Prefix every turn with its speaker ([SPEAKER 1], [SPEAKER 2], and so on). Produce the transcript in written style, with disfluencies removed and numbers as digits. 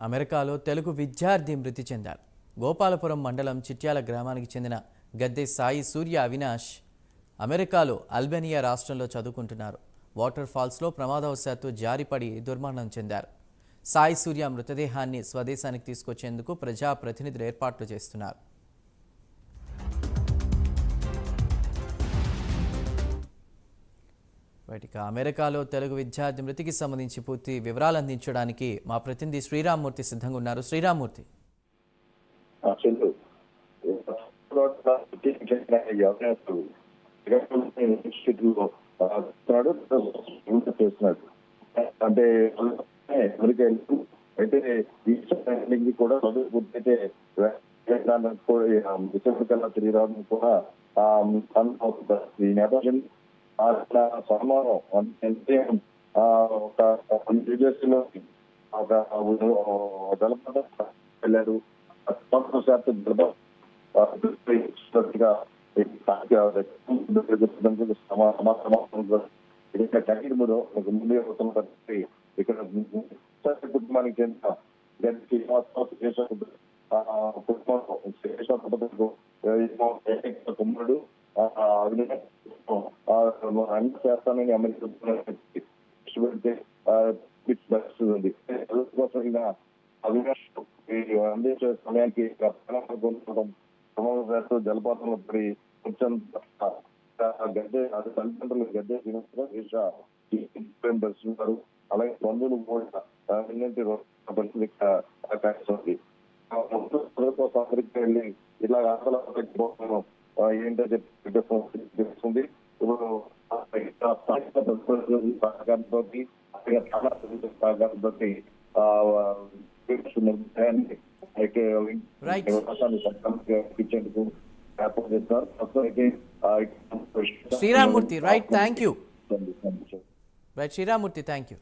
[SPEAKER 1] అమెరికాలో తెలుగు విద్యార్థి మృతి చెందారు. గోపాలపురం మండలం చిట్యాల గ్రామానికి చెందిన గద్దె సాయి సూర్య అవినాష్ అమెరికాలో అల్బేనియా రాష్ట్రంలో చదువుకుంటున్నారు. వాటర్ ఫాల్స్లో ప్రమాదవశాత్తు జారిపడి దుర్మరణం చెందారు. సాయి సూర్య మృతదేహాన్ని స్వదేశానికి తీసుకొచ్చేందుకు ప్రజాప్రతినిధులు ఏర్పాట్లు చేస్తున్నారు. ఇక అమెరికాలో తెలుగు విద్యార్థి మృతికి సంబంధించి పూర్తి వివరాలు అందించడానికి మా ప్రతినిధి శ్రీరామ్మూర్తి సిద్ధంగా ఉన్నారు. శ్రీరామ్మూర్తి,
[SPEAKER 2] అంటే అమెరికా అయితే ఈ కూడా చదువుకుంటే విశాఖపట్నం తిరిగి రావడం కూడా ఈ నేపథ్యం సోమవారం అంటే ఒక యూనివర్సిటీలో ఒక జలపాతం వెళ్ళారు. ఇక్కడ కుటుంబానికి చెందిన కుమారుడు అన్ని చేస్తానని అమెరికా అవినాష్ అందించే సమయానికి జలపాతంలో పడి కొంచెం గద్దె అది తల్లిదండ్రులు గద్దె పరిస్థితున్నారు. అలాగే బంధువులు కూడా పరిస్థితి కాస్తుంది. వెళ్ళి ఇలా ఏంటో తెలుస్తుంది. ఇప్పుడు సహకారంతో సహకారంతో ఇచ్చేందుకు ఏర్పాటు చేస్తారు.
[SPEAKER 1] Sriramamurthy, right, thank you. Sriramamurthy, thank you.